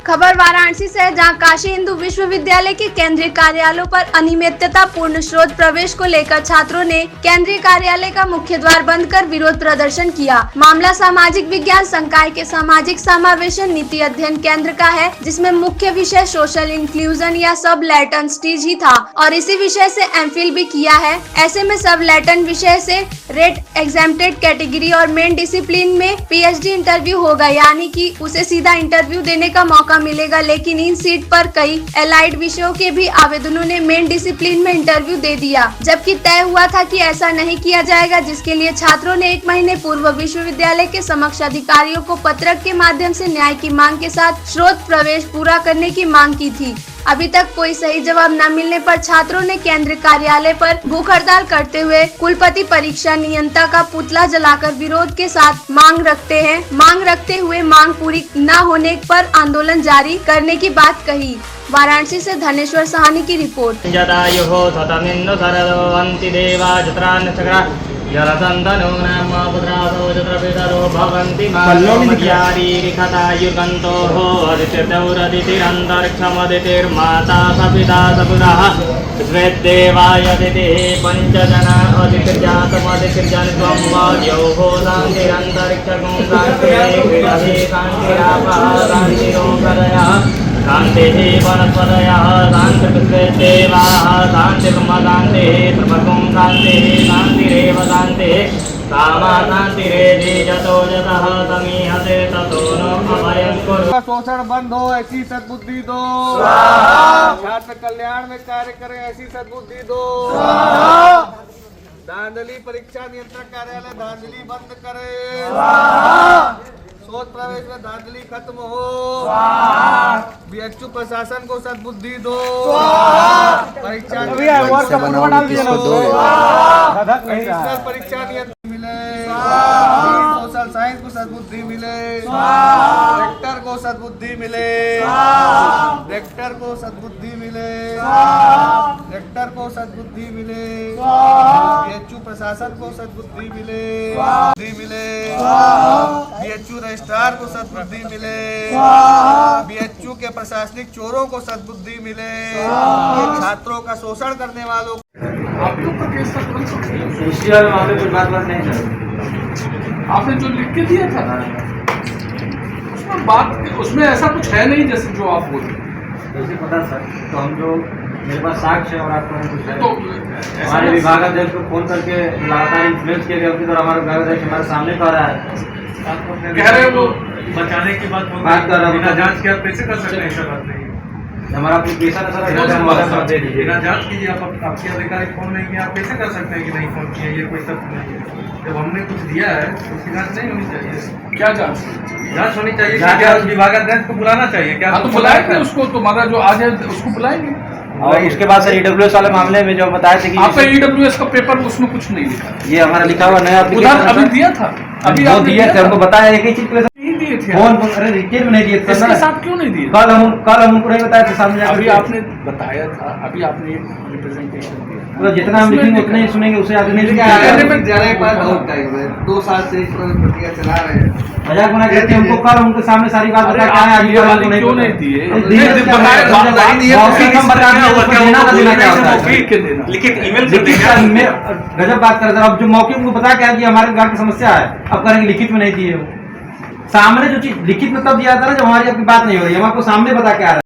खबर वाराणसी से है, जहां काशी हिंदू विश्वविद्यालय के केंद्रीय कार्यालयों पर अनियमितता पूर्ण स्रोत प्रवेश को लेकर छात्रों ने केंद्रीय कार्यालय का मुख्य द्वार बंद कर विरोध प्रदर्शन किया। मामला सामाजिक विज्ञान संकाय के सामाजिक समावेशन नीति अध्ययन केंद्र का है, जिसमें मुख्य विषय सोशल इंक्लूजन या सब लैटन स्टीज ही था और इसी विषय से एमफिल भी किया है। ऐसे में सब लैटन विषय से रेट एग्जेम्प्टेड कैटेगरी और मेन डिसिप्लिन में पीएचडी इंटरव्यू होगा, यानी कि उसे सीधा इंटरव्यू देने का मौका मिलेगा। लेकिन इन सीट पर कई एलाइड विषयों के भी आवेदनों ने मेन डिसिप्लिन में इंटरव्यू दे दिया, जबकि तय हुआ था कि ऐसा नहीं किया जाएगा, जिसके लिए छात्रों ने 1 महीने पूर्व विश्वविद्यालय के समक्ष अधिकारियों को पत्रक के माध्यम से न्याय की मांग के साथ स्रोत प्रवेश पूरा करने की मांग की थी। अभी तक कोई सही जवाब न मिलने पर छात्रों ने केंद्रीय कार्यालय पर भूख हड़ताल करते हुए कुलपति परीक्षा नियंता का पुतला जलाकर विरोध के साथ मांग रखते हुए मांग पूरी न होने पर आंदोलन जारी करने की बात कही। वाराणसी से धनेश्वर सहानी की रिपोर्ट। जलसंदनो नाम पुत्रासो जत्रपितरो भवन्ति मर्यारीरिखतायुर्गन्तोः अदितिर्दौरदितिरन्तरिक्षमदितिर्माता सपिता सपुरः स्वेद्देवायदितिः पञ्चजना अदितिर्जातमदितिर्जनित्वं वायोः शान्तिरन्तरिक्षगुं शान्तिः शान्तिरापः शान्तिरोपदयः शान्तिः वनस्पतयः शान्तिर्विश्वेदेवाः शान्तिर्ब्रह्म शान्तिः सर्वगुं शान्तिः शान्तिरेव शान्तिः सामा शान्तिरेधि जतो जतः समीहते ततो नो अभयं कुरु। शोषण बंद हो ऐसी सद्बुद्धि दो, छात्र कल्याण में कार्य करें ऐसी सद्बुद्धि दो। धांधली परीक्षा नियंत्रण कार्यालय धांधली बंद करे, शोध प्रवेश में धांधली खत्म हो, बीएचयू प्रशासन को सद्बुद्धि दो, परीक्षा परीक्षा नियंत्रण मिले, सोशल साइंस को सद्बुद्धि मिले, रेक्टर को सद्बुद्धि मिले, रेक्टर को सद्बुद्धि मिले, रेक्टर को सद्बुद्धि मिले, बीएचयू प्रशासन को सद्बुद्धि मिले, बीएचयू रजिस्ट्रार को सद्बुद्धि मिले, बीएचयू के प्रशासनिक चोरों को सद्बुद्धि मिले, छात्रों का शोषण करने वालों मामले कुछ बात नहीं सर, आपने जो लिख के दिया था उसमें ऐसा कुछ है नहीं जैसे जो आप बोलते जैसे पता सर। तो हम जो मेरे पास साक्ष्य है और आपको कुछ है तो हमारे विभागाध्यक्ष को फोन करके लगातार इन्फ्लुएंस किया गया उनकी तरह हमारे विभागाध्यक्ष हमारे सामने कह रहा है, कह रहे वो बचाने की बात कर रहा बिना जांच के आप कैसे कर सकते हैं? ऐसा बात नहीं हमारा एप्लीकेशन है सर, दे दीजिए। बिना जांच कीजिए, आप आपके अधिकारी फोन नहीं किया, आप कैसे कर सकते हैं कि नहीं फोन किया? ये कोई तथ्य नहीं है। जब हमने कुछ दिया है तो उसकी जांच नहीं होनी चाहिए। क्या जांच होनी चाहिए कि क्या विभागाध्यक्ष को बुलाना चाहिए क्या? तो बुलाएंगे उसको, तुम्हारा जो आज है उसको बुलाएंगे। और उसके बाद सर ईडब्ल्यूएस वाले मामले में जो बताया था कि आपका ईडब्ल्यूएस का पेपर उसमें कुछ नहीं लिखा, ये हमारा लिखा हुआ नया एप्लीकेशन अभी दिया था, अभी आप दिए थे, हमको बताया एक ही चीज के लिए नहीं दिए थे। फोन अरे रिकेट में नहीं दिए थे, इसके साथ क्यों नहीं दिए? कल हमको नहीं बताया था सामने। अभी आपने बताया था, अभी आपने रिप्रेजेंटेशन दिया, मतलब जितना हम लिखेंगे उतना ही सुनेंगे, उससे आगे नहीं सुनेंगे। 2 साल से इस पर प्रक्रिया चला रहे हैं, मजाक बना के हमको कल उनके सामने सारी बात बता क्या है, क्यों नहीं दिए? लिखित ईमेल गजब बात कर रहे। अब जो मौके उनको बता क्या कि हमारे घर की समस्या है, अब करेंगे लिखित में नहीं दिए। सामने जो चीज लिखित में तब दिया था ना जब हमारी आपकी बात नहीं हो रही, हम आपको सामने बता के आ रहे हैं।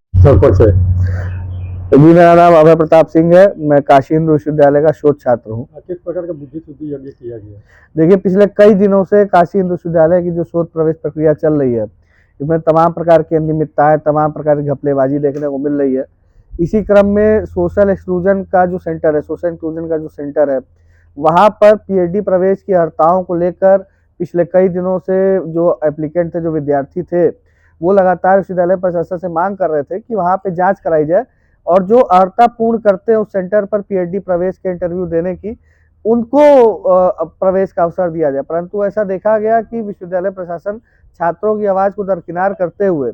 जी, मेरा नाम अभय प्रताप सिंह है, मैं काशी हिंदू विश्वविद्यालय का शोध छात्र हूँ। किस प्रकार का बुद्धि शुद्धि यज्ञ किया गया? देखिए, पिछले कई दिनों से काशी हिंदू विश्वविद्यालय की जो शोध प्रवेश प्रक्रिया चल रही है, इसमें तमाम प्रकार की अनियमितताएं, तमाम प्रकार की घपलेबाजी देखने को मिल रही है। इसी क्रम में सोशल एक्सक्लूजन का जो सेंटर है, सोशल इंक्लूजन का जो सेंटर है, वहाँ पर पीएचडी प्रवेश की अर्हताओं को लेकर पिछले कई दिनों से जो एप्लीकेंट थे, जो विद्यार्थी थे, वो लगातार विश्वविद्यालय प्रशासन से मांग कर रहे थे कि वहाँ पे जांच कराई जाए और जो अर्हता पूर्ण करते हैं उस सेंटर पर पीएचडी प्रवेश के इंटरव्यू देने की, उनको प्रवेश का अवसर दिया जाए। परंतु ऐसा देखा गया कि विश्वविद्यालय प्रशासन छात्रों की आवाज़ को दरकिनार करते हुए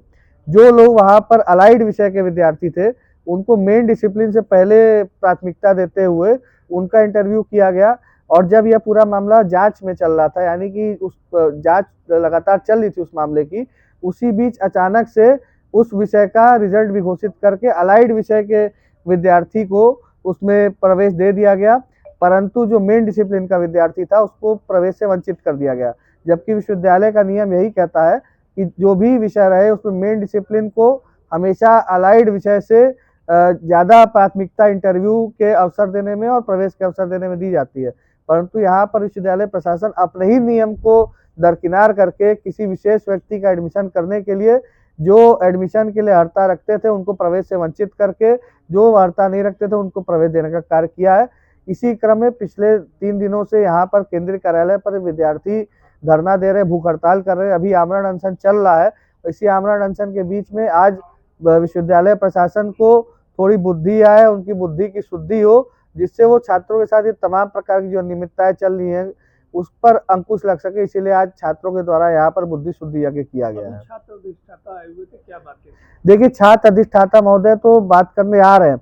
जो लोग वहाँ पर अलाइड विषय के विद्यार्थी थे उनको मेन डिसिप्लिन से पहले प्राथमिकता देते हुए उनका इंटरव्यू किया गया। और जब यह पूरा मामला जांच में चल रहा था, यानी कि उस जांच लगातार चल रही थी उस मामले की, उसी बीच अचानक से उस विषय का रिजल्ट भी घोषित करके अलाइड विषय के विद्यार्थी को उसमें प्रवेश दे दिया गया, परंतु जो मेन डिसिप्लिन का विद्यार्थी था उसको प्रवेश से वंचित कर दिया गया। जबकि विश्वविद्यालय का नियम यही कहता है कि जो भी विषय रहे उसमें मेन डिसिप्लिन को हमेशा अलाइड विषय से ज़्यादा प्राथमिकता इंटरव्यू के अवसर देने में और प्रवेश के अवसर देने में दी जाती है। परंतु यहाँ पर विश्वविद्यालय प्रशासन अपने ही नियम को दरकिनार करके किसी विशेष व्यक्ति का एडमिशन करने के लिए जो एडमिशन के लिए अर्हता रखते थे उनको प्रवेश से वंचित करके जो अर्हता नहीं रखते थे उनको प्रवेश देने का कार्य किया है। इसी क्रम में पिछले 3 दिनों से यहाँ पर केंद्रीय कार्यालय पर विद्यार्थी धरना दे रहे, भूख हड़ताल कर रहे, अभी आमरण अनशन चल रहा है। इसी आमरण अनशन के बीच में आज विश्वविद्यालय प्रशासन को थोड़ी बुद्धि आए, उनकी बुद्धि की शुद्धि हो, जिससे वो छात्रों के साथ ये तमाम प्रकार की जो अनियमितताएं चल रही हैं उस पर अंकुश लग सके। इसीलिए आज छात्रों के द्वारा यहाँ पर बुद्धि शुद्धि यज्ञ किया गया है। छात्र अधिष्ठाता आए हुए थे, क्या बातें? देखिए, छात्र अधिष्ठाता महोदय तो बात करने आ रहे हैं,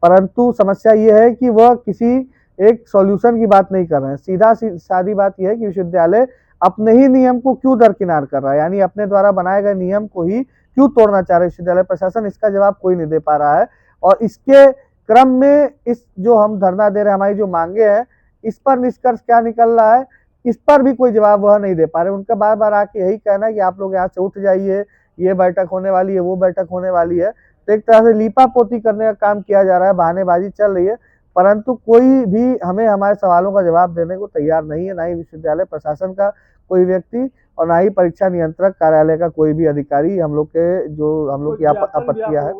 परंतु समस्या ये है कि वह किसी एक सॉल्यूशन की बात नहीं कर रहे हैं। सीधा सादी बात यह है कि विश्वविद्यालय अपने ही नियम को क्यों दरकिनार कर रहा है, यानी अपने द्वारा बनाए गए नियम को ही क्यों तोड़ना चाह रहा है विश्वविद्यालय प्रशासन, इसका जवाब कोई नहीं दे पा रहा है। और इसके क्रम में इस जो हम धरना दे रहे हैं, हमारी जो मांगे हैं, इस पर निष्कर्ष क्या निकल रहा है, इस पर भी कोई जवाब वह नहीं दे पा रहे। उनका बार बार आके यही कहना है कि आप लोग यहाँ से उठ जाइए, ये बैठक होने वाली है, वो बैठक होने वाली है। तो एक तरह से लीपापोती करने का काम किया जा रहा है, बहानेबाजी चल रही है, परंतु कोई भी हमें हमारे सवालों का जवाब देने को तैयार नहीं है, ना ही विश्वविद्यालय प्रशासन का कोई व्यक्ति और ना ही परीक्षा नियंत्रक कार्यालय का कोई भी अधिकारी। हम लोग की आपत्तियां है,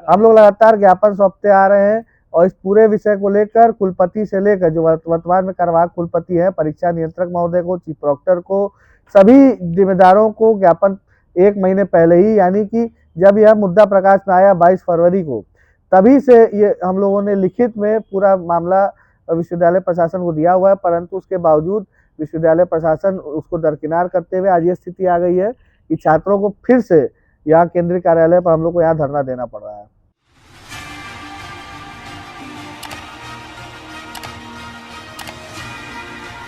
हम लोग लगातार ज्ञापन सौंपते आ रहे हैं और इस पूरे विषय को लेकर कुलपति से लेकर जो वर्तमान में कार्यवाहक कुलपति है, परीक्षा नियंत्रक महोदय को, चीफ प्रोक्टर को, सभी जिम्मेदारों को ज्ञापन 1 महीने पहले ही, यानी कि जब यह मुद्दा प्रकाश में आया 22 फरवरी को, तभी से ये हम लोगों ने लिखित में पूरा मामला विश्वविद्यालय प्रशासन को दिया हुआ है, परंतु उसके बावजूद विश्वविद्यालय प्रशासन उसको दरकिनार करते हुए आज ये स्थिति आ गई है कि छात्रों को फिर से यहाँ केंद्रीय कार्यालय पर हम लोग को यहाँ धरना देना पड़ रहा है।